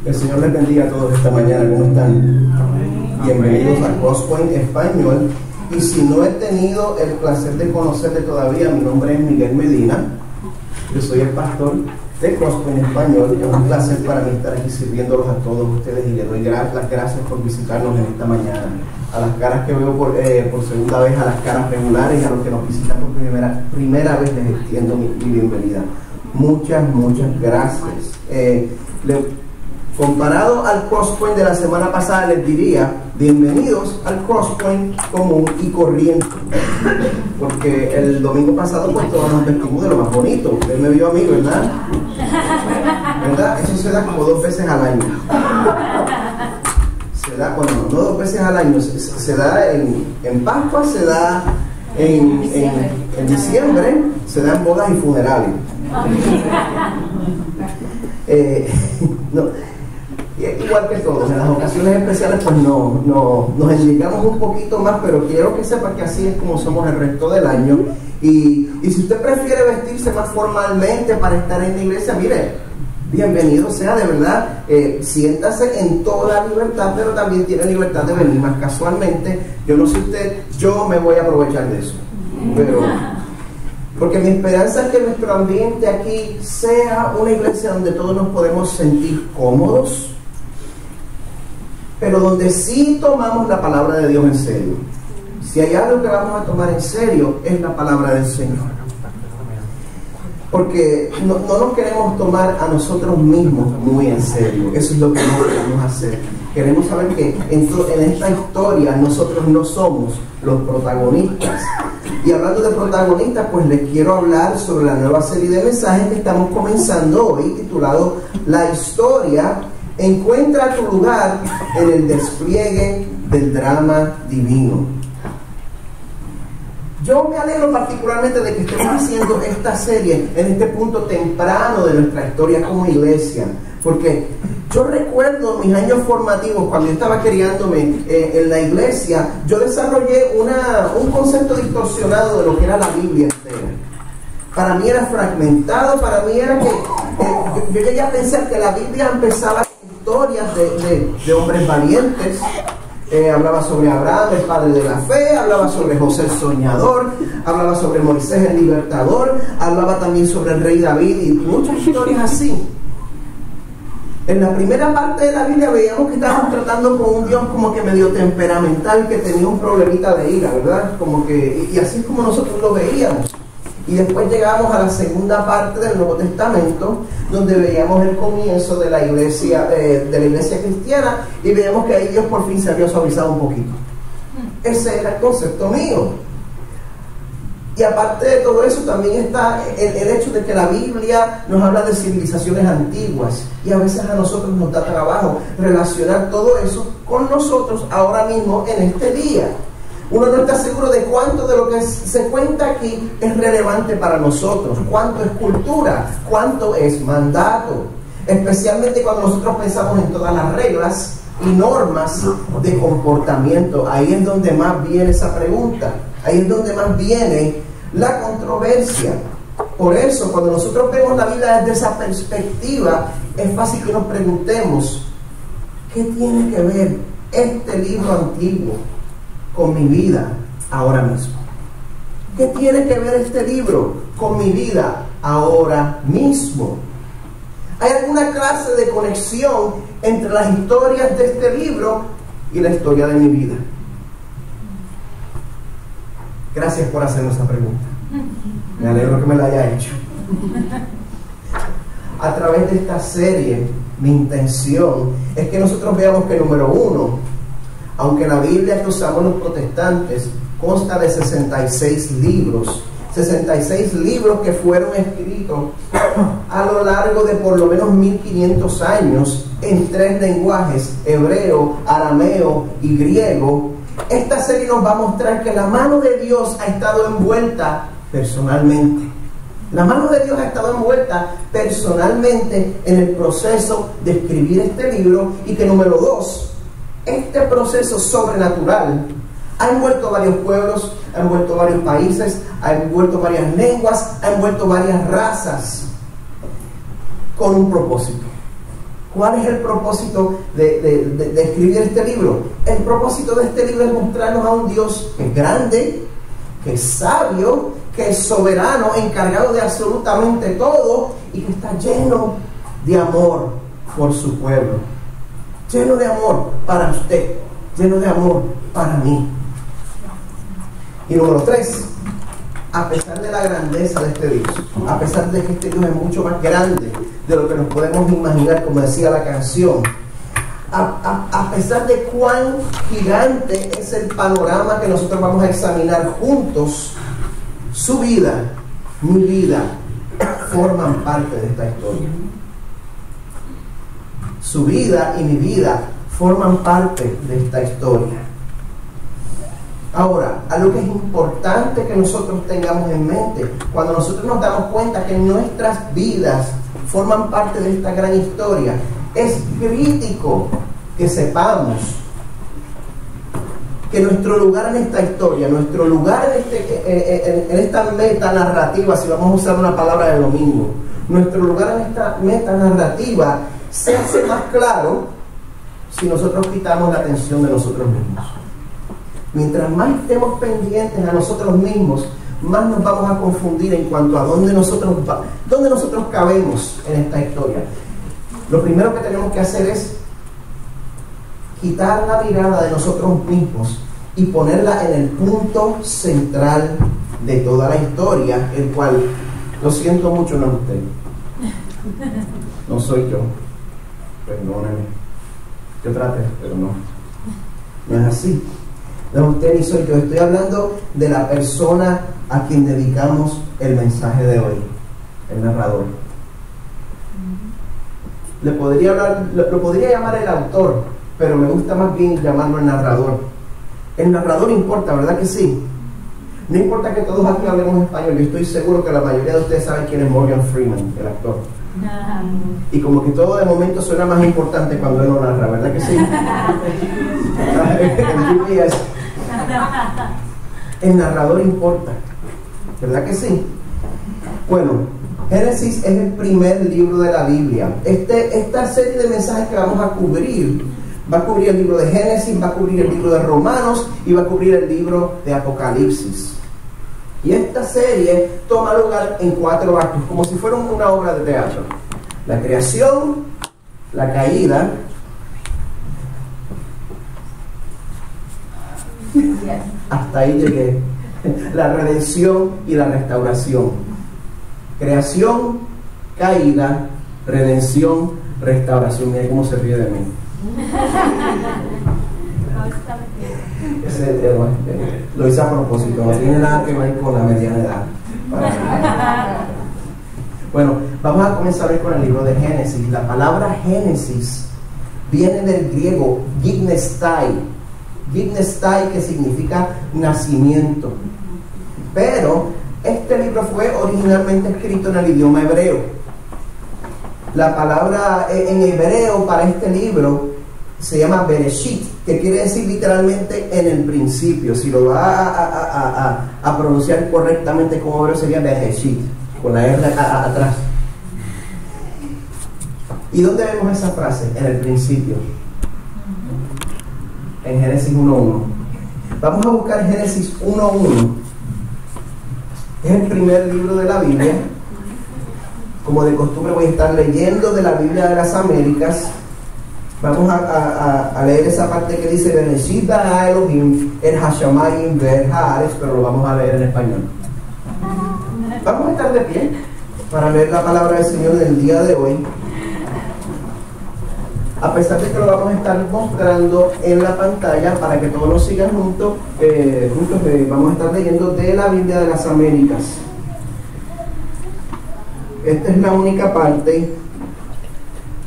El Señor les bendiga a todos esta mañana. ¿Cómo están? Bienvenidos a Crosspoint Español. Y si no he tenido el placer de conocerle todavía, mi nombre es Miguel Medina. Yo soy el pastor de Crosspoint Español. Es un placer para mí estar aquí sirviéndolos a todos ustedes y les doy las gracias por visitarnos en esta mañana. A las caras que veo por segunda vez, a las caras regulares y a los que nos visitan por primera vez, les extiendo mi bienvenida. Muchas gracias. Comparado al Crosspoint de la semana pasada, les diría bienvenidos al Crosspoint común y corriente, porque el domingo pasado pues todos nos vestimos de lo más bonito. Usted me vio a mí, ¿verdad? Eso se da como 2 veces al año. Se da, bueno, no 2 veces al año, se da en Pascua, se da en diciembre, se da en bodas y funerales. Igual que todos, en las ocasiones especiales pues nos enligamos un poquito más, pero quiero que sepa que así es como somos el resto del año. Y si usted prefiere vestirse más formalmente para estar en la iglesia, mire, bienvenido sea, de verdad, siéntase en toda libertad, pero también tiene libertad de venir más casualmente. Yo no sé usted, yo me voy a aprovechar de eso, porque mi esperanza es que nuestro ambiente aquí sea una iglesia donde todos nos podemos sentir cómodos, pero donde sí tomamos la palabra de Dios en serio. Si hay algo que vamos a tomar en serio, es la palabra del Señor. Porque no nos queremos tomar a nosotros mismos muy en serio. Eso es lo que no queremos hacer. Queremos saber que en esta historia nosotros no somos los protagonistas. Y hablando de protagonistas, pues les quiero hablar sobre la nueva serie de mensajes que estamos comenzando hoy, titulado La historia encuentra tu lugar en el despliegue del drama divino. Yo me alegro particularmente de que estemos haciendo esta serie en este punto temprano de nuestra historia como iglesia, porque yo recuerdo mis años formativos, cuando yo estaba criándome en la iglesia, yo desarrollé un concepto distorsionado de lo que era la Biblia entera. Para mí era fragmentado, para mí era que yo llegué a pensar que la Biblia empezaba con historias de hombres valientes. Hablaba sobre Abraham, el padre de la fe, hablaba sobre José el soñador, hablaba sobre Moisés el libertador, hablaba también sobre el rey David y muchas historias así. En la primera parte de la Biblia veíamos que estábamos tratando con un Dios como que medio temperamental, que tenía un problemita de ira, ¿verdad? Y así es como nosotros lo veíamos. Y después llegamos a la segunda parte del Nuevo Testamento, donde veíamos el comienzo de la iglesia cristiana, y veíamos que ahí Dios por fin se había suavizado un poquito. Ese era el concepto mío. Y aparte de todo eso, también está el hecho de que la Biblia nos habla de civilizaciones antiguas, y a veces a nosotros nos da trabajo relacionar todo eso con nosotros ahora mismo en este día. Uno no está seguro de cuánto de lo que se cuenta aquí es relevante para nosotros, cuánto es cultura, cuánto es mandato, especialmente cuando nosotros pensamos en todas las reglas y normas de comportamiento. Ahí es donde más viene esa pregunta, ahí es donde más viene la controversia. Por eso, cuando nosotros vemos la vida desde esa perspectiva, es fácil que nos preguntemos, ¿qué tiene que ver este libro antiguo con mi vida ahora mismo? ¿Qué tiene que ver este libro con mi vida ahora mismo? ¿Hay alguna clase de conexión entre las historias de este libro y la historia de mi vida? Gracias por hacernos esa pregunta. Me alegro que me la haya hecho. A través de esta serie, mi intención es que nosotros veamos que, número uno, aunque la Biblia que usamos los protestantes consta de 66 libros, 66 libros que fueron escritos a lo largo de por lo menos 1500 años en 3 lenguajes, hebreo, arameo y griego, esta serie nos va a mostrar que la mano de Dios ha estado envuelta personalmente. La mano de Dios ha estado envuelta personalmente en el proceso de escribir este libro, y que, número 2, este proceso sobrenatural ha envuelto varios pueblos, ha envuelto varios países, ha envuelto varias lenguas, ha envuelto varias razas, con un propósito, ¿Cuál es el propósito de escribir este libro? El propósito de este libro es mostrarnos a un Dios que es grande, que es sabio, que es soberano, encargado de absolutamente todo y que está lleno de amor por su pueblo. Lleno de amor para usted, lleno de amor para mí. Y número 3, a pesar de la grandeza de este Dios, a pesar de que este Dios es mucho más grande de lo que nos podemos imaginar, como decía la canción, a pesar de cuán gigante es el panorama que nosotros vamos a examinar juntos, su vida, mi vida, forman parte de esta historia. Su vida y mi vida forman parte de esta historia. Ahora, algo que es importante que nosotros tengamos en mente, cuando nosotros nos damos cuenta que nuestras vidas forman parte de esta gran historia, es crítico que sepamos que nuestro lugar en esta historia, nuestro lugar en esta meta narrativa, si vamos a usar una palabra del domingo, nuestro lugar en esta meta narrativa se hace más claro si nosotros quitamos la atención de nosotros mismos. Mientras más estemos pendientes a nosotros mismos, más nos vamos a confundir en cuanto a dónde nosotros cabemos en esta historia. Lo primero que tenemos que hacer es quitar la mirada de nosotros mismos y ponerla en el punto central de toda la historia, el cual, lo siento mucho, no es usted, no soy yo, perdónenme, yo traté, pero no es así. No es usted ni soy yo. Estoy hablando de la persona a quien dedicamos el mensaje de hoy, el narrador. Lo podría llamar el autor, pero me gusta más bien llamarlo el narrador. El narrador importa, ¿verdad que sí? No importa que todos aquí hablemos español, yo estoy seguro que la mayoría de ustedes saben quién es Morgan Freeman, el actor. Y como que todo de momento suena más importante cuando él lo narra, ¿verdad que sí? El narrador importa, ¿verdad que sí? Bueno, Génesis es el primer libro de la Biblia. Esta serie de mensajes que vamos a cubrir va a cubrir el libro de Génesis, va a cubrir el libro de Romanos y va a cubrir el libro de Apocalipsis. Y esta serie toma lugar en 4 actos, como si fuera una obra de teatro. La creación, la caída, hasta ahí llegué, la redención y la restauración. Creación, caída, redención, restauración. Mira cómo se ríe de mí. Lo hice a propósito, no tiene nada que ver con la mediana edad. Bueno, vamos a comenzar hoy con el libro de Génesis. La palabra Génesis viene del griego gignestai, que significa nacimiento. Pero este libro fue originalmente escrito en el idioma hebreo. La palabra en hebreo para este libro se llama Bereshit, que quiere decir literalmente en el principio. Si lo va a pronunciar correctamente como hebreo sería Bereshit, con la R atrás. ¿Y dónde vemos esa frase? En el principio, en Génesis 1.1. Vamos a buscar Génesis 1.1. Es el primer libro de la Biblia. Como de costumbre voy a estar leyendo de la Biblia de las Américas. Vamos a leer esa parte que dice Bereshit bara Elohim el hashamayim ve'el haaretz, pero lo vamos a leer en español. Vamos a estar de pie para leer la palabra del Señor del día de hoy. A pesar de que lo vamos a estar mostrando en la pantalla para que todos nos sigan juntos, vamos a estar leyendo de la Biblia de las Américas. Esta es la única parte.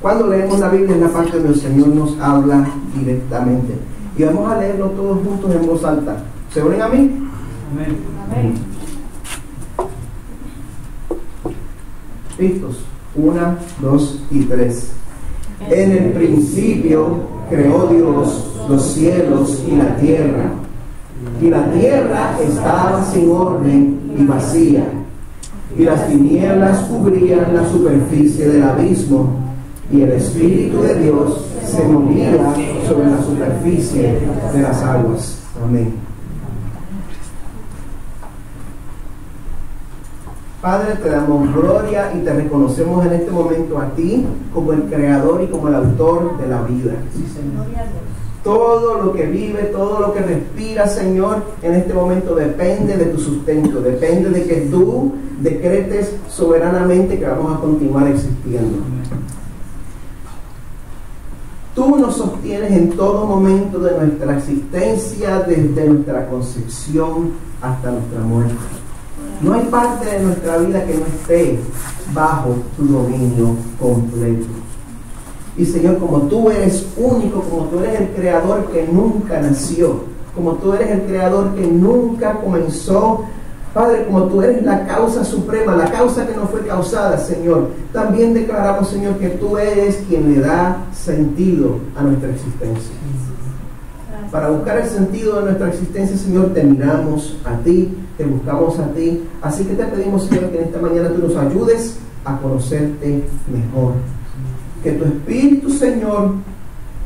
Cuando leemos la Biblia es la parte donde el Señor nos habla directamente. Y vamos a leerlo todos juntos en voz alta. ¿Se unen a mí? Amén. Amén. ¿Listos? 1, 2 y 3. En el principio creó Dios los cielos y la tierra. Y la tierra estaba sin orden y vacía. Y las tinieblas cubrían la superficie del abismo. y el Espíritu de Dios se movía sobre la superficie de las aguas. Amén. Padre, te damos gloria y te reconocemos en este momento a ti como el creador y como el autor de la vida. Sí, Señor. Todo lo que vive, todo lo que respira, Señor, en este momento depende de tu sustento, depende de que tú decretes soberanamente que vamos a continuar existiendo. Tú nos sostienes en todo momento de nuestra existencia, desde nuestra concepción hasta nuestra muerte. No hay parte de nuestra vida que no esté bajo tu dominio completo. Y Señor, como tú eres único, como tú eres el creador que nunca nació, como tú eres el creador que nunca comenzó, Padre, como tú eres la causa suprema, la causa que no fue causada, Señor, también declaramos, Señor, que tú eres quien le da sentido a nuestra existencia. Para buscar el sentido de nuestra existencia, Señor, te miramos a ti, te buscamos a ti. Así que te pedimos, Señor, que en esta mañana tú nos ayudes a conocerte mejor. Que tu Espíritu, Señor,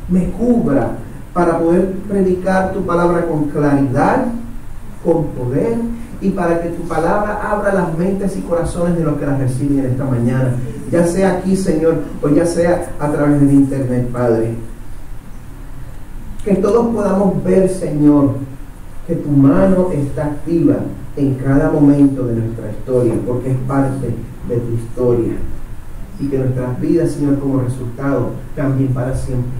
me cubra para poder predicar tu palabra con claridad, con poder, y para que tu palabra abra las mentes y corazones de los que las reciben en esta mañana, ya sea aquí, Señor, o ya sea a través del internet, Padre. Que todos podamos ver, Señor, que tu mano está activa en cada momento de nuestra historia, porque es parte de tu historia. Y que nuestras vidas, Señor, como resultado, cambien para siempre.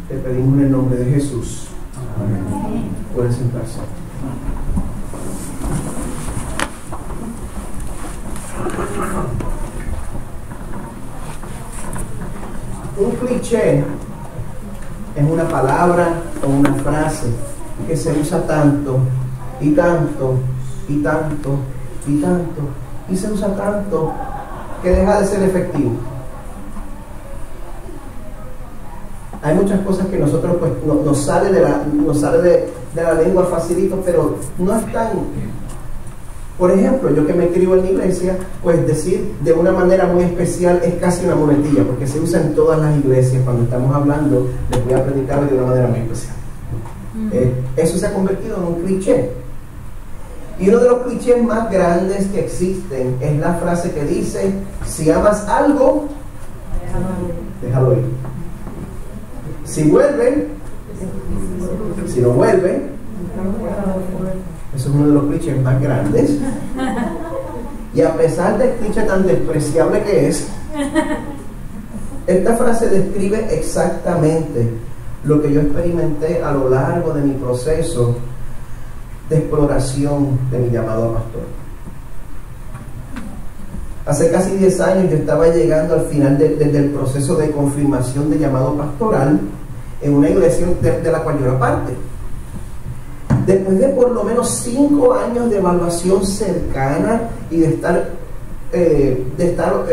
Te pedimos en el nombre de Jesús. Amén. Pueden sentarse. Un cliché es una palabra o una frase que se usa tanto y tanto y tanto y tanto y se usa tanto que deja de ser efectivo. Hay muchas cosas que nosotros pues nos sale de la lengua facilito, pero no es tan. Por ejemplo, yo que me escribo en la iglesia, pues decir de una manera muy especial es casi una muletilla, porque se usa en todas las iglesias. Cuando estamos hablando, les voy a predicar de una manera muy especial. Eso se ha convertido en un cliché. Y uno de los clichés más grandes que existen es la frase que dice: si amas algo, déjalo ir. Si vuelve, si no vuelve. Eso es uno de los clichés más grandes. Y a pesar del cliché tan despreciable que es, esta frase describe exactamente lo que yo experimenté a lo largo de mi proceso de exploración de mi llamado a pastor. Hace casi 10 años yo estaba llegando al final del proceso de confirmación de llamado pastoral en una iglesia de la cual yo era parte. Después de por lo menos 5 años de evaluación cercana y de estar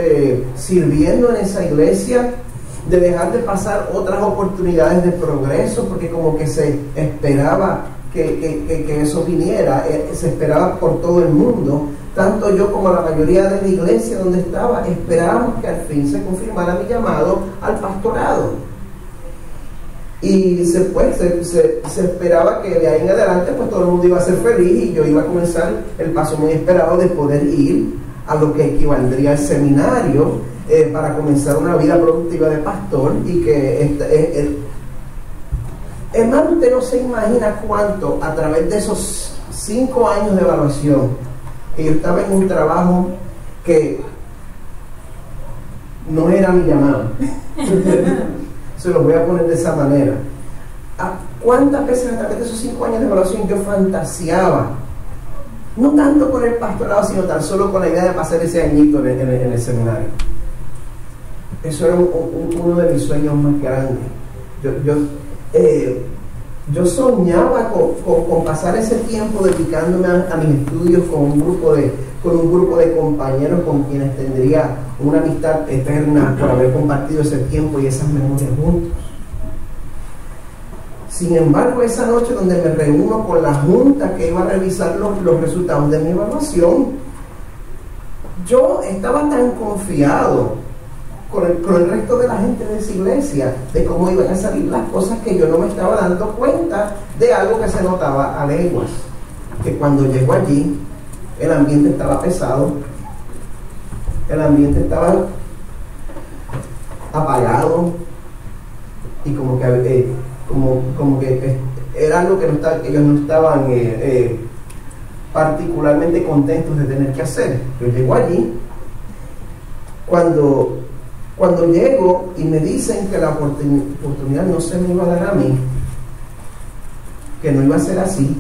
sirviendo en esa iglesia, de dejar de pasar otras oportunidades de progreso, porque como que se esperaba que eso viniera, se esperaba por todo el mundo. Tanto yo como la mayoría de la iglesia donde estaba esperábamos que al fin se confirmara mi llamado al pastorado. Y se esperaba que de ahí en adelante pues todo el mundo iba a ser feliz y yo iba a comenzar el paso muy esperado de poder ir a lo que equivaldría al seminario para comenzar una vida productiva de pastor. Y que hermano, usted no se imagina cuánto a través de esos 5 años de evaluación que yo estaba en un trabajo que no era mi llamado. Se lo voy a poner de esa manera. ¿Cuántas veces a través de esos 5 años de evaluación yo fantaseaba? No tanto con el pastorado, sino tan solo con la idea de pasar ese añito en el seminario. Eso era uno de mis sueños más grandes. Yo soñaba con pasar ese tiempo dedicándome a mis estudios con un grupo de compañeros con quienes tendría una amistad eterna por haber compartido ese tiempo y esas memorias juntos. Sin embargo, esa noche donde me reúno con la junta que iba a revisar los resultados de mi evaluación, yo estaba tan confiado con el resto de la gente de esa iglesia, de cómo iban a salir las cosas, que yo no me estaba dando cuenta de algo que se notaba a leguas, que cuando llego allí, el ambiente estaba pesado, el ambiente estaba apagado, y como que era algo que ellos no estaban particularmente contentos de tener que hacer. Yo llego allí, cuando llego y me dicen que la oportunidad no se me iba a dar a mí, que no iba a ser así,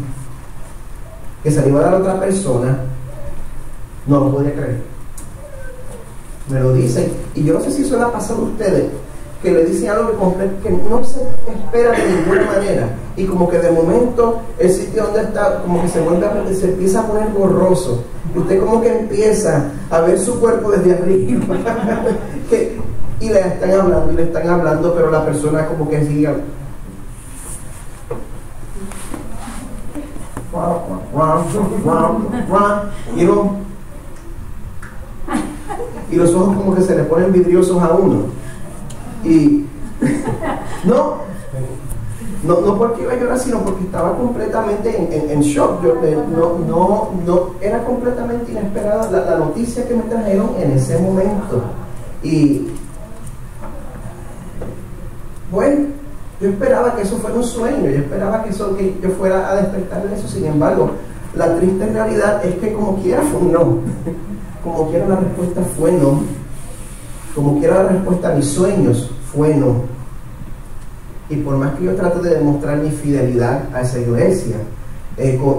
que se le iba a dar a otra persona, no lo podía creer. Me lo dicen, y yo no sé si eso le ha pasado a ustedes, que le dicen algo que no se espera de ninguna manera, y como que de momento el sitio donde está como que se empieza a poner borroso, y usted como que empieza a ver su cuerpo desde arriba y le están hablando, pero la persona como que sigue y los ojos como que se le ponen vidriosos a uno. Y no porque iba a llorar, sino porque estaba completamente en shock. No era completamente inesperada la noticia que me trajeron en ese momento. Y bueno, yo esperaba que eso fuera un sueño, yo esperaba que yo fuera a despertar en eso. Sin embargo, la triste realidad es que como quiera fue un no. Como quiera la respuesta fue no. Como quiera la respuesta a mis sueños fue no. Y por más que yo trate de demostrar mi fidelidad a esa iglesia,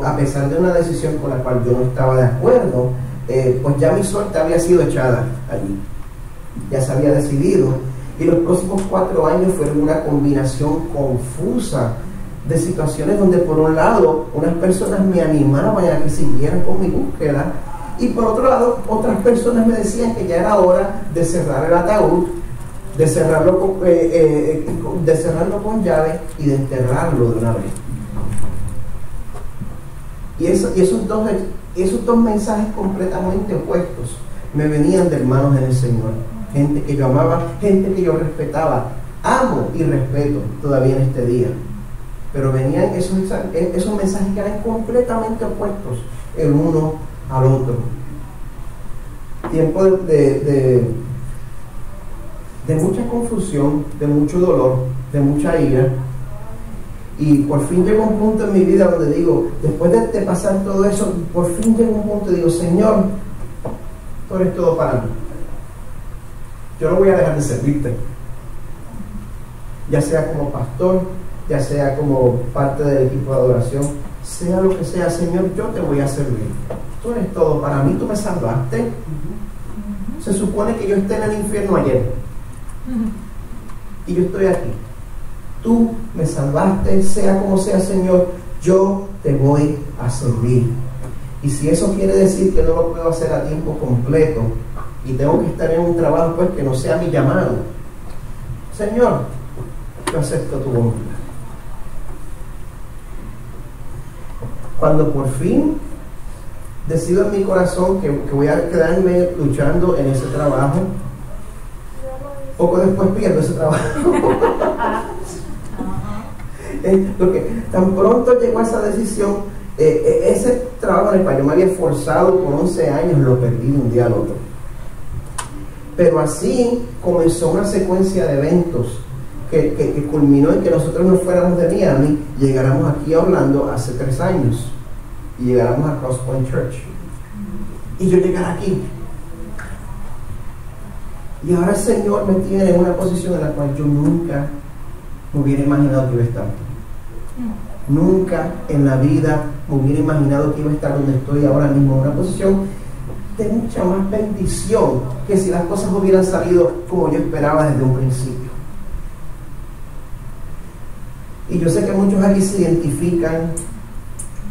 a pesar de una decisión con la cual yo no estaba de acuerdo, pues ya mi suerte había sido echada allí. Ya se había decidido. Y los próximos 4 años fueron una combinación confusa de situaciones donde por un lado unas personas me animaban a que siguieran con mi búsqueda, y por otro lado otras personas me decían que ya era hora de cerrar el ataúd, de cerrarlo con llave y de enterrarlo de una vez. Y esos dos mensajes completamente opuestos me venían de hermanos en el Señor, gente que yo amaba, gente que yo respetaba, amo y respeto todavía en este día, pero venían esos mensajes que eran completamente opuestos el uno al otro. Tiempo de mucha confusión, de mucho dolor, de mucha ira, y por fin llegó un punto en mi vida donde digo, después de pasar todo eso, por fin llegó un punto y digo, Señor, tú eres todo para mí, yo no voy a dejar de servirte, ya sea como pastor, ya sea como parte del equipo de adoración, sea lo que sea, Señor, yo te voy a servir, tú eres todo para mí, tú me salvaste. Se supone que yo esté en el infierno ayer y yo estoy aquí, tú me salvaste, sea como sea, Señor, yo te voy a servir. Y si eso quiere decir que no lo puedo hacer a tiempo completo y tengo que estar en un trabajo pues que no sea mi llamado, Señor, yo acepto tu voluntad. Cuando por fin decido en mi corazón que voy a quedarme luchando en ese trabajo, poco después pierdo ese trabajo. Porque tan pronto llegó a esa decisión, ese trabajo en el cual yo me había esforzado por 11 años, lo perdí de un día al otro. Pero así comenzó una secuencia de eventos que culminó en que nosotros nos fuéramos de Miami, llegáramos aquí a Orlando hace 3 años y llegáramos a Cross Point Church, y yo llegar aquí, y ahora el Señor me tiene en una posición en la cual yo nunca me hubiera imaginado que iba a estar. Nunca en la vida me hubiera imaginado que iba a estar donde estoy ahora mismo, en una posición de mucha más bendición que si las cosas hubieran salido como yo esperaba desde un principio. Y yo sé que muchos aquí se identifican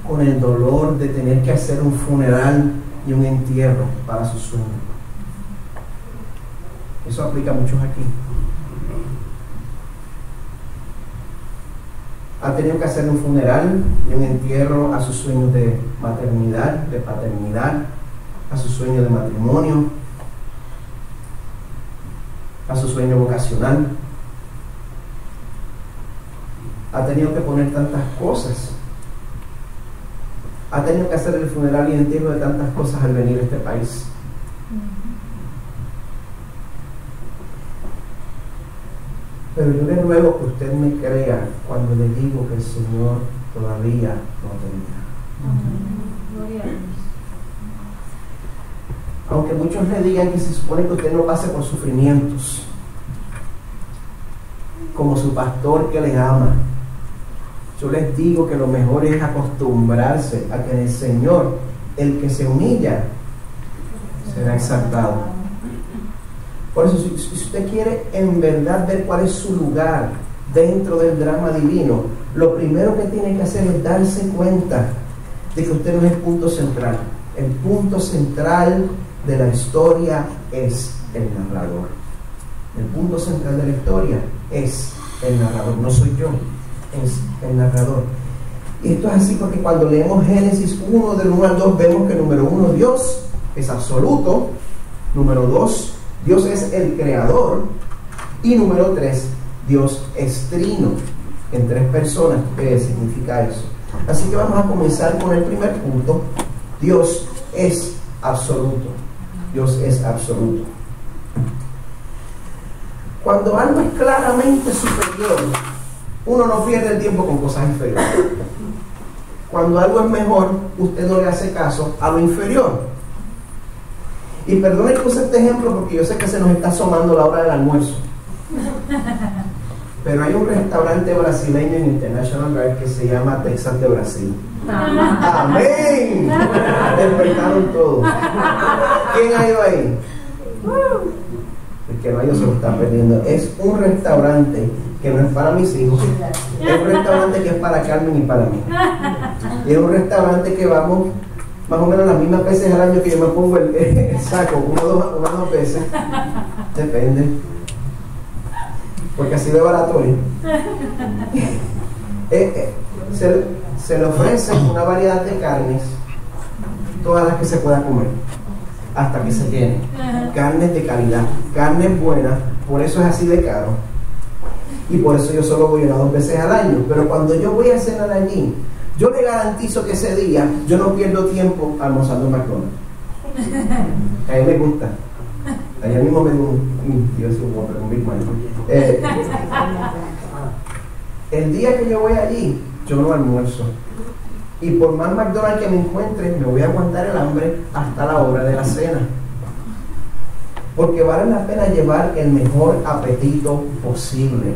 con el dolor de tener que hacer un funeral y un entierro para su sueño. Eso aplica a muchos aquí. Ha tenido que hacer un funeral y un entierro a sus sueños de maternidad, de paternidad, a su sueño de matrimonio. a su sueño vocacional. Ha tenido que poner tantas cosas. Ha tenido que hacer el funeral y el entierro de tantas cosas al venir a este país. Pero yo le ruego que usted me crea cuando le digo que el Señor todavía no termina. Aunque muchos le digan que se supone que usted no pase por sufrimientos, como su pastor que le ama, yo les digo que lo mejor es acostumbrarse a que en el Señor el que se humilla será exaltado. Por eso, si usted quiere en verdad ver cuál es su lugar dentro del drama divino, lo primero que tiene que hacer es darse cuenta de que usted no es el punto central. El punto central de la historia es el narrador. El punto central de la historia es el narrador, no soy yo, es el narrador. Y esto es así porque cuando leemos Génesis 1 del 1 al 2 vemos que número 1, Dios es absoluto. Número 2, Dios es el creador. Y número 3, Dios es trino, en 3 personas. ¿Qué significa eso? Así que vamos a comenzar con el primer punto. Dios es absoluto. Dios es absoluto. Cuando algo es claramente superior, uno no pierde el tiempo con cosas inferiores. Cuando algo es mejor, usted no le hace caso a lo inferior. Y perdone que use este ejemplo porque yo sé que se nos está asomando la hora del almuerzo. Pero hay un restaurante brasileño en International Drive que se llama Texas de Brasil. ¡Amén! Despertaron todos. ¿Quién ha ido ahí? El que no ha ido se lo está perdiendo. Es un restaurante que no es para mis hijos. Es un restaurante que es para Carmen y para mí. Y es un restaurante que vamos más o menos las mismas veces al año que yo me pongo el saco, unas dos veces. Depende. Porque así de barato es. Se le ofrece una variedad de carnes, todas las que se pueda comer, hasta que se llene. Carnes de calidad, carnes buenas, por eso es así de caro. Y por eso yo solo voy 1 o 2 veces al año. Pero cuando yo voy a cenar allí, yo le garantizo que ese día yo no pierdo tiempo almorzando en McDonald's. A mí me gusta. Ayer mismo me dio un Big Mac. El día que yo voy allí, yo no almuerzo. Y por más McDonald's que me encuentre, me voy a aguantar el hambre hasta la hora de la cena. Porque vale la pena llevar el mejor apetito posible.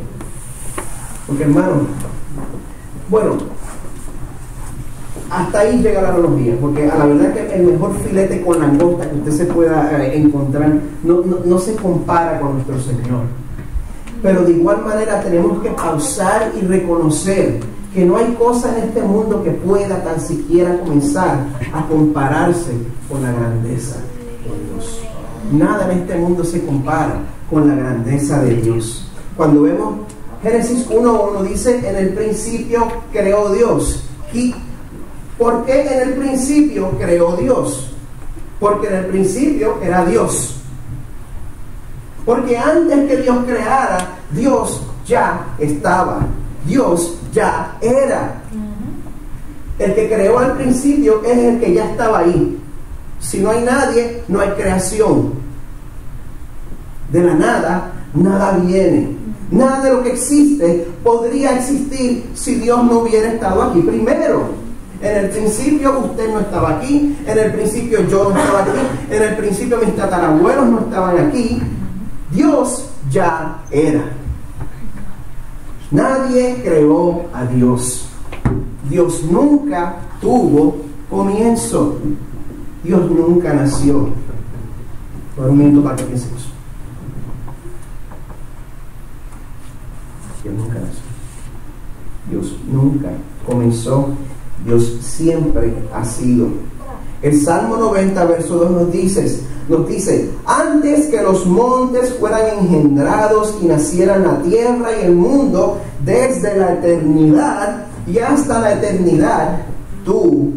Porque hermano, bueno, hasta ahí llegarán los días, porque a la verdad que el mejor filete con langosta que usted se pueda encontrar no se compara con nuestro Señor. Pero de igual manera tenemos que pausar y reconocer que no hay cosa en este mundo que pueda tan siquiera comenzar a compararse con la grandeza de Dios. Nada en este mundo se compara con la grandeza de Dios. Cuando vemos Génesis 1:1 dice, en el principio creó Dios. ¿Y por qué en el principio creó Dios? Porque en el principio era Dios. Porque antes que Dios creara, Dios ya estaba. Dios ya era. El que creó al principio es el que ya estaba ahí. Si no hay nadie, no hay creación. De la nada, nada viene. Nada de lo que existe podría existir si Dios no hubiera estado aquí primero. En el principio usted no estaba aquí, en el principio yo no estaba aquí, en el principio mis tatarabuelos no estaban aquí. Dios ya era. Nadie creó a Dios. Dios nunca tuvo comienzo. Dios nunca nació. Por un minuto para que piensen eso. Dios nunca nació. Dios nunca comenzó. Dios siempre ha sido. El Salmo 90, verso 2 nos dice, antes que los montes fueran engendrados y nacieran la tierra y el mundo, desde la eternidad y hasta la eternidad, tú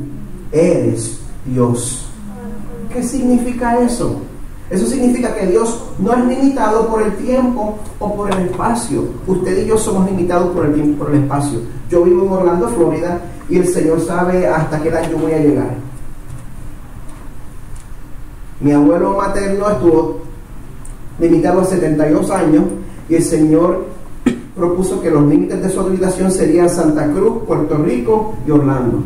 eres Dios. ¿Qué significa eso? Eso significa que Dios no es limitado por el tiempo o por el espacio. Usted y yo somos limitados por el tiempo y por el espacio. Yo vivo en Orlando, Florida, y el Señor sabe hasta qué edad yo voy a llegar. Mi abuelo materno estuvo limitado a 72 años y el Señor propuso que los límites de su habitación serían Santa Cruz, Puerto Rico y Orlando.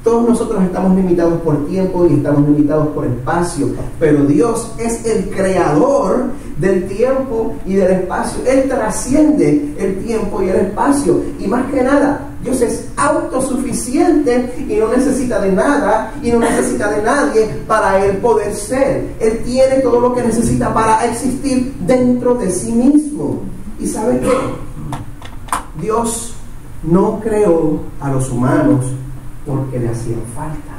Todos nosotros estamos limitados por tiempo y estamos limitados por espacio, pero Dios es el creador del tiempo y del espacio. Él trasciende el tiempo y el espacio, y más que nada, Dios es autosuficiente y no necesita de nada y no necesita de nadie para Él poder ser. Él tiene todo lo que necesita para existir dentro de sí mismo. ¿Y sabe qué? Dios no creó a los humanos porque le hacían falta.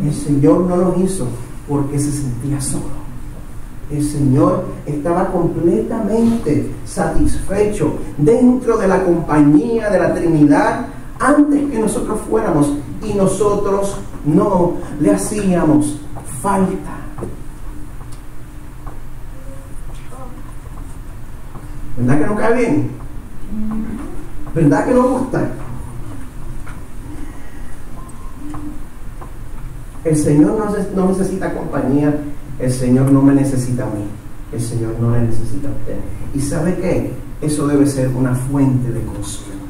El Señor no los hizo porque se sentía solo. El Señor estaba completamente satisfecho dentro de la compañía de la Trinidad antes que nosotros fuéramos, y nosotros no le hacíamos falta. ¿Verdad que no cae bien? ¿Verdad que no gusta? El Señor no necesita compañía. El Señor no me necesita a mí. El Señor no le necesita a usted. ¿Y sabe qué? Eso debe ser una fuente de consuelo.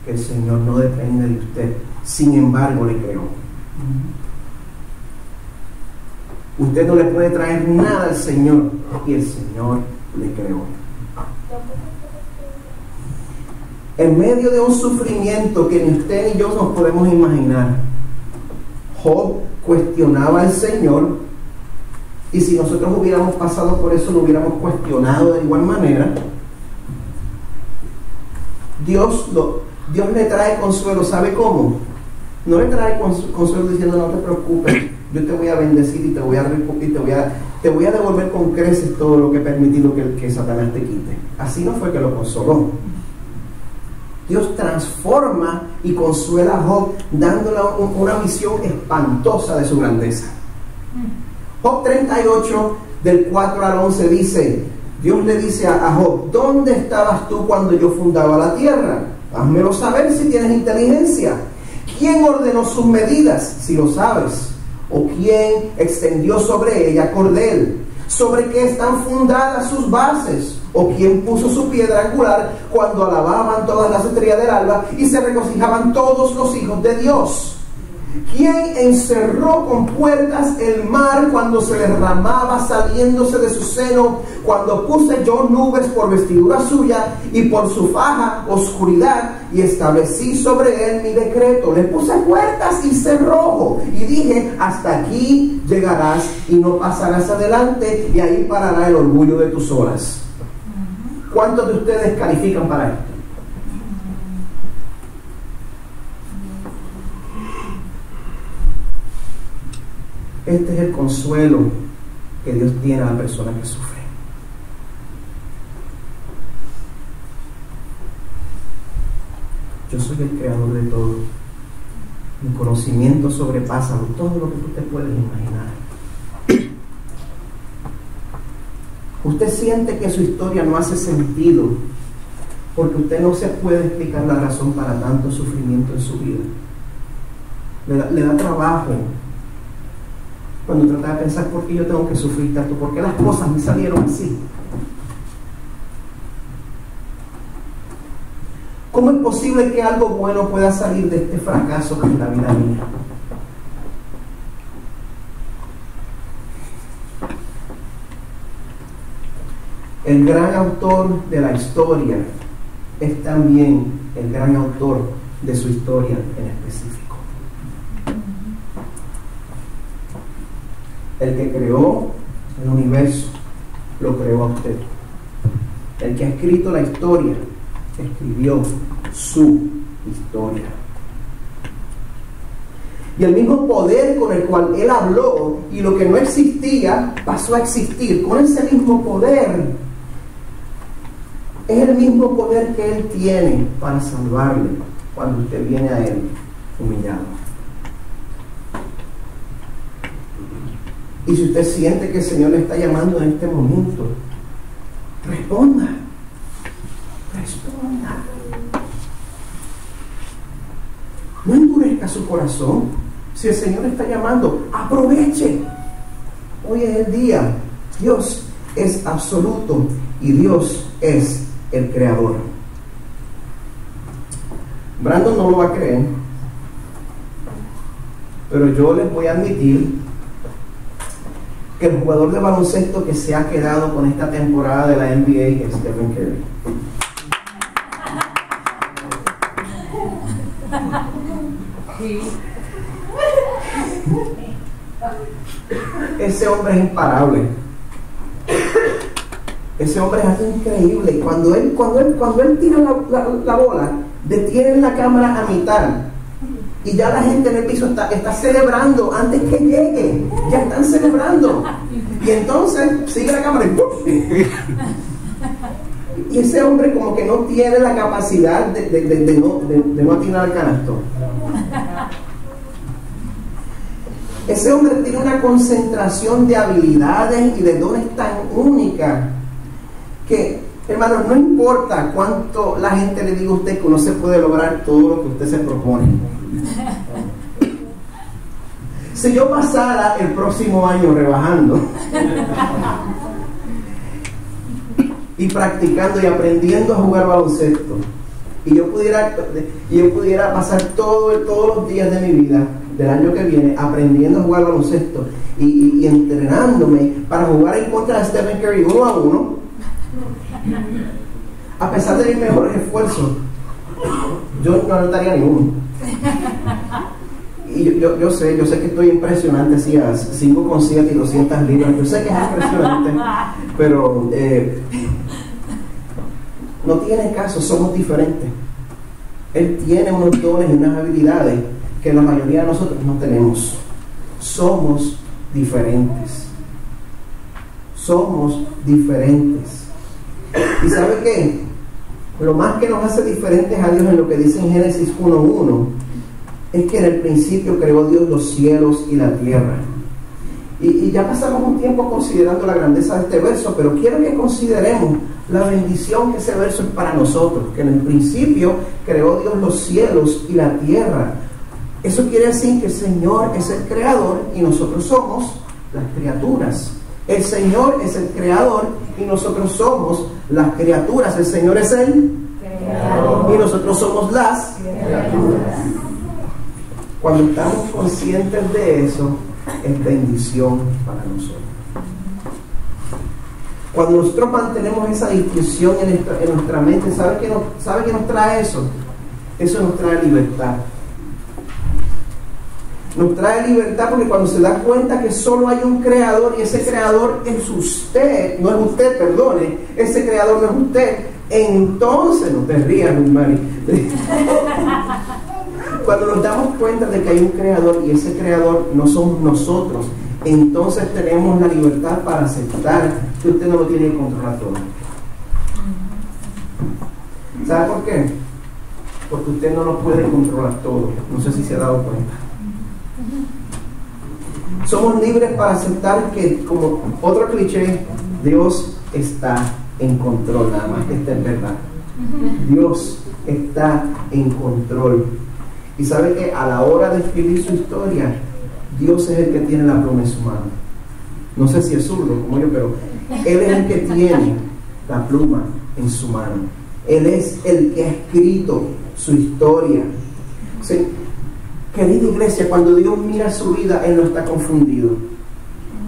Que el Señor no depende de usted. Sin embargo, le creó. Usted no le puede traer nada al Señor, y el Señor le creó. En medio de un sufrimiento que ni usted ni yo nos podemos imaginar, Job cuestionaba al Señor, y si nosotros hubiéramos pasado por eso, lo hubiéramos cuestionado de igual manera. Dios le trae consuelo. ¿Sabe cómo? No le trae consuelo diciendo: no te preocupes, yo te voy a bendecir y te voy a devolver con creces todo lo que he permitido que Satanás te quite. Así no fue que lo consoló. Dios transforma y consuela a Job, dándole una visión espantosa de su grandeza. Job 38, del 4 al 11 dice: Dios le dice a Job: ¿dónde estabas tú cuando yo fundaba la tierra? Házmelo saber si tienes inteligencia. ¿Quién ordenó sus medidas, si lo sabes? ¿O quién extendió sobre ella cordel? ¿Sobre qué están fundadas sus bases? ¿O quién puso su piedra angular cuando alababan todas las estrellas del alba y se regocijaban todos los hijos de Dios? ¿Quién encerró con puertas el mar cuando se derramaba saliéndose de su seno? Cuando puse yo nubes por vestidura suya y por su faja oscuridad, y establecí sobre él mi decreto. Le puse puertas y cerrojo, y dije: hasta aquí llegarás y no pasarás adelante, y ahí parará el orgullo de tus olas. ¿Cuántos de ustedes califican para esto? Este es el consuelo que Dios tiene a la persona que sufre. Yo soy el creador de todo. Mi conocimiento sobrepasa todo lo que tú te puedes imaginar. Usted siente que su historia no hace sentido porque usted no se puede explicar la razón para tanto sufrimiento en su vida. Le da trabajo cuando trata de pensar: ¿por qué yo tengo que sufrir tanto? ¿Por qué las cosas me salieron así? ¿Cómo es posible que algo bueno pueda salir de este fracaso en la vida mía? El gran autor de la historia es también el gran autor de su historia en específico. El que creó el universo lo creó a usted. El que ha escrito la historia escribió su historia. Y el mismo poder con el cual Él habló, y lo que no existía pasó a existir, con ese mismo poder, es el mismo poder que Él tiene para salvarle cuando usted viene a Él humillado. Y si usted siente que el Señor le está llamando en este momento, responda. Responda. No endurezca su corazón. Si el Señor está llamando, aproveche. Hoy es el día. Dios es absoluto y Dios es el creador. Brandon no lo va a creer, pero yo les voy a admitir que el jugador de baloncesto que se ha quedado con esta temporada de la NBA es Stephen Curry. Ese hombre es imparable. Ese hombre es algo increíble. Y cuando él tira la bola, detienen la cámara a mitad. Y ya la gente en el piso está celebrando antes que llegue. Ya están celebrando. Y entonces sigue la cámara y ese hombre como que no tiene la capacidad de no atinar al canasto. Ese hombre tiene una concentración de habilidades y de dones tan única que, hermanos, no importa cuánto la gente le diga a usted que uno se puede lograr todo lo que usted se propone. Si yo pasara el próximo año rebajando y practicando y aprendiendo a jugar baloncesto, y yo pudiera pasar todos los días de mi vida del año que viene aprendiendo a jugar baloncesto y entrenándome para jugar en contra de Stephen Curry 1-1, a pesar de mis mejores esfuerzos, yo no anotaría ni uno. Y yo sé que estoy impresionante, así a 5,7 y 200 libras, yo sé que es impresionante, pero no tiene caso, somos diferentes. Él tiene unos dones y unas habilidades que la mayoría de nosotros no tenemos. Somos diferentes. Somos diferentes. ¿Y sabe qué? Lo más que nos hace diferentes a Dios en lo que dice en Génesis 1:1 es que en el principio creó Dios los cielos y la tierra. Y ya pasamos un tiempo considerando la grandeza de este verso, pero quiero que consideremos la bendición que ese verso es para nosotros, que en el principio creó Dios los cielos y la tierra. Eso quiere decir que el Señor es el creador y nosotros somos las criaturas. El Señor es el creador y nosotros somos las criaturas. El Señor es el creador y nosotros somos las criaturas. Cuando estamos conscientes de eso, es bendición para nosotros. Cuando nosotros mantenemos esa distinción en nuestra mente, ¿sabe qué nos trae eso? Eso nos trae libertad. Nos trae libertad porque cuando se da cuenta que solo hay un creador y ese creador es usted, no es usted, perdone, ese creador no es usted, entonces no te rías, mi Mari. Cuando nos damos cuenta de que hay un creador y ese creador no somos nosotros, entonces tenemos la libertad para aceptar que usted no lo tiene que controlar todo. ¿Sabe por qué? Porque usted no lo puede controlar todo. No sé si se ha dado cuenta. Somos libres para aceptar que, como otro cliché, Dios está en control, nada más que esta es verdad. Dios está en control. Y sabe que a la hora de escribir su historia, Dios es el que tiene la pluma en su mano. No sé si es zurdo como yo, pero Él es el que tiene la pluma en su mano. Él es el que ha escrito su historia. ¿Sí? Querida iglesia, cuando Dios mira su vida, Él no está confundido.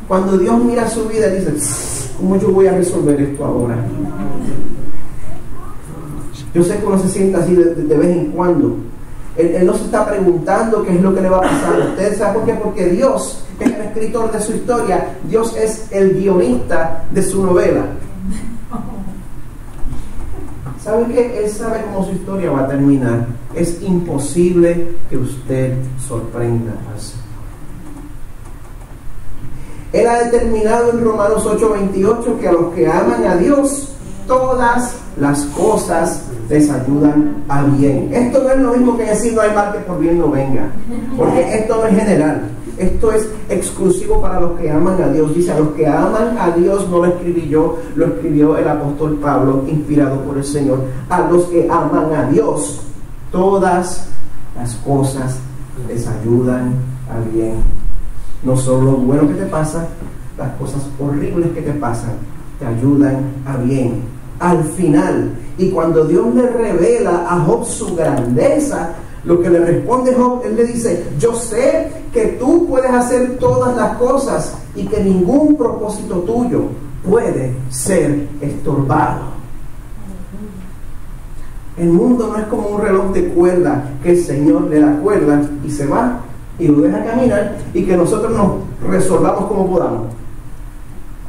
Cuando Dios mira su vida, dice: ¿cómo yo voy a resolver esto ahora? Yo sé que uno se sienta así de vez en cuando. Él no se está preguntando qué es lo que le va a pasar. ¿Ustedes saben por qué? Porque Dios es el escritor de su historia. Dios es el guionista de su novela. ¿Sabe qué? Él sabe cómo su historia va a terminar. Es imposible que usted sorprenda al Señor. Él ha determinado en Romanos 8:28 que a los que aman a Dios, todas las cosas les ayudan a bien. Esto no es lo mismo que decir no hay mal que por bien no venga, porque esto no es general. Esto es exclusivo para los que aman a Dios. Dice, a los que aman a Dios no lo escribí yo, lo escribió el apóstol Pablo, inspirado por el Señor. A los que aman a Dios, todas las cosas les ayudan a bien. No solo lo bueno que te pasa, las cosas horribles que te pasan te ayudan a bien. Al final, y cuando Dios le revela a Job su grandeza, lo que le responde Job, él le dice, yo sé que tú puedes hacer todas las cosas y que ningún propósito tuyo puede ser estorbado. El mundo no es como un reloj de cuerda que el Señor le da cuerda y se va y lo deja caminar y que nosotros nos resolvamos como podamos.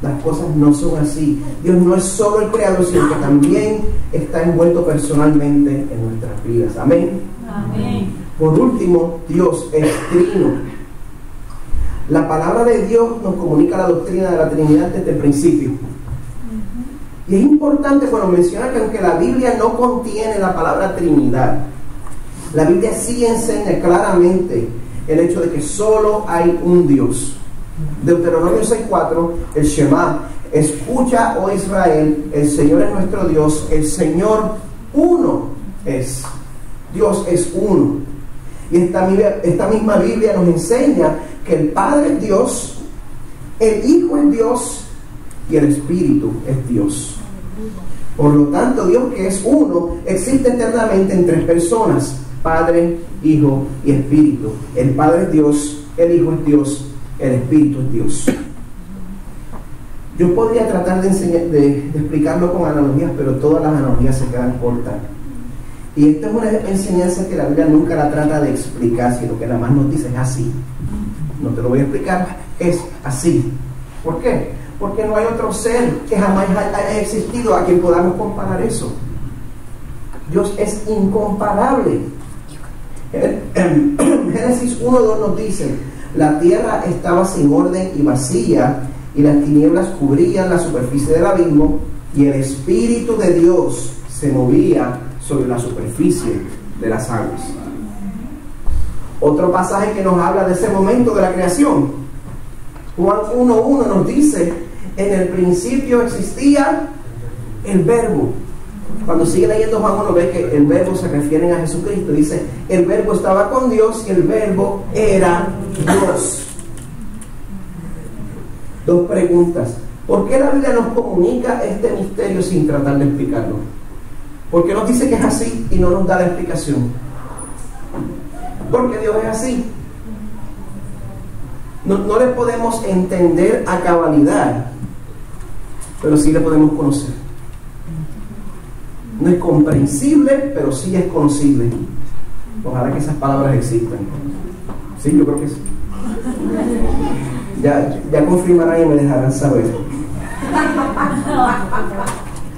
Las cosas no son así. Dios no es solo el creador, sino que también está envuelto personalmente en nuestras vidas. Amén. Amén. Por último, Dios es trino. La palabra de Dios nos comunica la doctrina de la Trinidad desde el principio. Y es importante cuando menciona que aunque la Biblia no contiene la palabra Trinidad, la Biblia sí enseña claramente el hecho de que solo hay un Dios. Deuteronomio 6:4, el Shema, escucha, oh Israel, el Señor es nuestro Dios, el Señor uno es. Dios es uno. Y esta misma Biblia nos enseña que el Padre es Dios, el Hijo es Dios y el Espíritu es Dios. Por lo tanto, Dios, que es uno, existe eternamente en tres personas: Padre, Hijo y Espíritu. El Padre es Dios, el Hijo es Dios, el Espíritu es Dios. Yo podría tratar de explicarlo con analogías, pero todas las analogías se quedan cortas. Y esta es una enseñanza que la Biblia nunca la trata de explicar, sino que nada más nos dice es así. No te lo voy a explicar, es así. ¿Por qué? Porque no hay otro ser que jamás haya existido a quien podamos comparar eso. Dios es incomparable. En Génesis 1:2 nos dice, la tierra estaba sin orden y vacía, y las tinieblas cubrían la superficie del abismo, y el Espíritu de Dios se movía sobre la superficie de las aguas. Otro pasaje que nos habla de ese momento de la creación, Juan 1:1 nos dice, en el principio existía el Verbo. Cuando sigue leyendo Juan 1, ve que el Verbo se refiere a Jesucristo. Dice, el Verbo estaba con Dios y el Verbo era Dios. Dos preguntas. ¿Por qué la Biblia nos comunica este misterio sin tratar de explicarlo? ¿Por qué nos dice que es así y no nos da la explicación? Porque Dios es así. No le podemos entender a cabalidad, pero sí le podemos conocer. No es comprensible, pero sí es conocible. Ojalá que esas palabras existan. Sí, yo creo que sí. Ya confirmarán y me dejarán saber.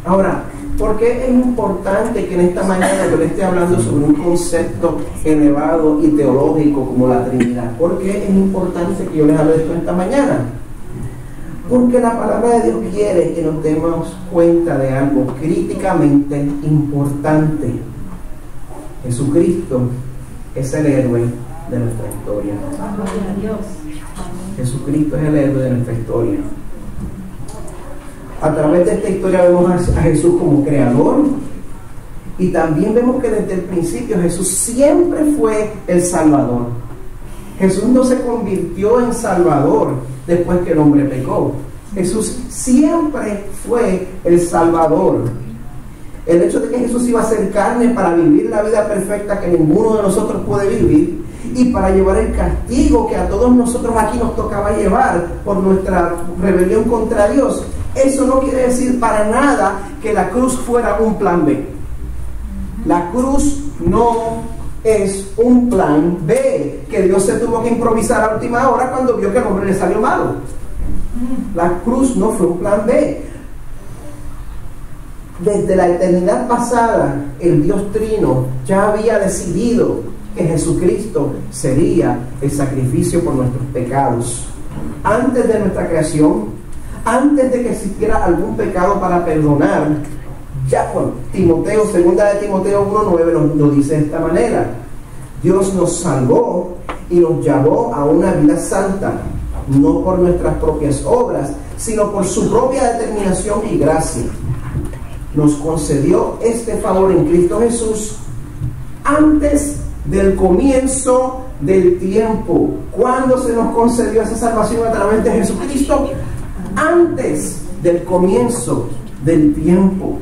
Ahora, ¿por qué es importante que en esta mañana yo le esté hablando sobre un concepto elevado y teológico como la Trinidad? ¿Por qué es importante que yo les hable de esto esta mañana? Porque la palabra de Dios quiere que nos demos cuenta de algo críticamente importante. Jesucristo es el héroe de nuestra historia. Jesucristo es el héroe de nuestra historia. A través de esta historia vemos a Jesús como creador, y también vemos que desde el principio Jesús siempre fue el Salvador. Jesús no se convirtió en Salvador después que el hombre pecó. Jesús siempre fue el Salvador. El hecho de que Jesús iba a ser carne para vivir la vida perfecta que ninguno de nosotros puede vivir, y para llevar el castigo que a todos nosotros aquí nos tocaba llevar por nuestra rebelión contra Dios, eso no quiere decir para nada que la cruz fuera un plan B. La cruz no es un plan B que Dios se tuvo que improvisar a última hora cuando vio que el hombre le salió malo. La cruz no fue un plan B. Desde la eternidad pasada, el Dios Trino ya había decidido que Jesucristo sería el sacrificio por nuestros pecados. Antes de nuestra creación, antes de que existiera algún pecado para perdonar, ya Timoteo, segunda de Timoteo 1:9 nos dice de esta manera: Dios nos salvó y nos llamó a una vida santa, no por nuestras propias obras, sino por su propia determinación y gracia. Nos concedió este favor en Cristo Jesús antes del comienzo del tiempo. ¿Cuándo se nos concedió esa salvación a través de Jesucristo? Antes del comienzo del tiempo.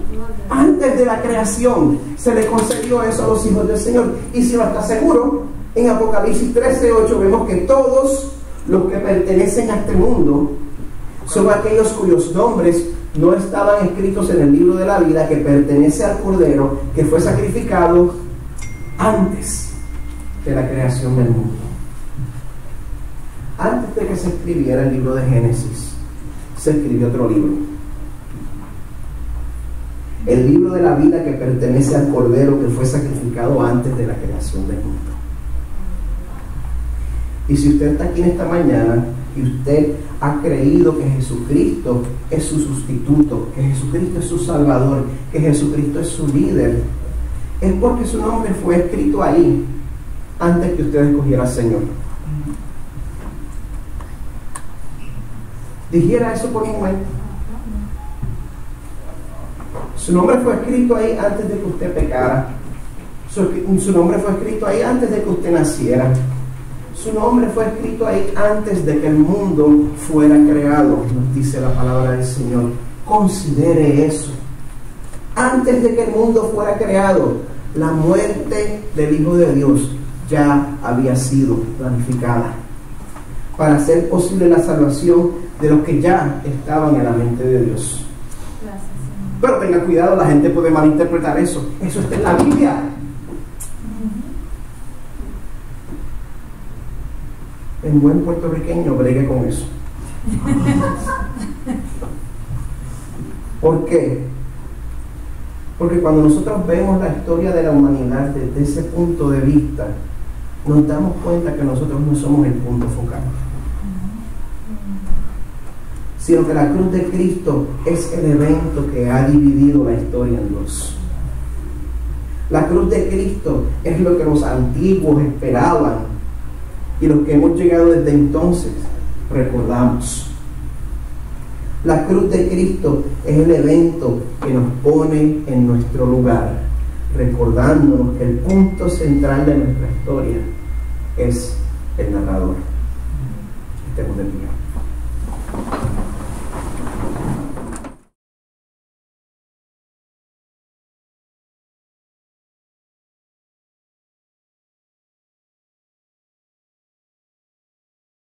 Antes de la creación se le concedió eso a los hijos del Señor. Y si no está seguro, en Apocalipsis 13:8 vemos que todos los que pertenecen a este mundo son aquellos cuyos nombres no estaban escritos en el libro de la vida, que pertenece al Cordero, que fue sacrificado antes de la creación del mundo. Antes de que se escribiera el libro de Génesis, se escribió otro libro. El libro de la vida que pertenece al Cordero, que fue sacrificado antes de la creación del mundo. Y si usted está aquí en esta mañana y usted ha creído que Jesucristo es su sustituto, que Jesucristo es su Salvador, que Jesucristo es su líder, es porque su nombre fue escrito ahí antes que usted escogiera al Señor. Dijera eso por un momento. Su nombre fue escrito ahí antes de que usted pecara. Su nombre fue escrito ahí antes de que usted naciera. Su nombre fue escrito ahí antes de que el mundo fuera creado, nos dice la palabra del Señor. Considere eso. Antes de que el mundo fuera creado, la muerte del Hijo de Dios ya había sido planificada para hacer posible la salvación de los que ya estaban en la mente de Dios. Pero tenga cuidado, la gente puede malinterpretar eso. Eso está en la Biblia. En buen puertorriqueño, bregue con eso. ¿Por qué? Porque cuando nosotros vemos la historia de la humanidad desde ese punto de vista, nos damos cuenta que nosotros no somos el punto focal, sino que la cruz de Cristo es el evento que ha dividido la historia en dos. La cruz de Cristo es lo que los antiguos esperaban y los que hemos llegado desde entonces recordamos. La cruz de Cristo es el evento que nos pone en nuestro lugar, recordándonos que el punto central de nuestra historia es el narrador. Estemos de pie.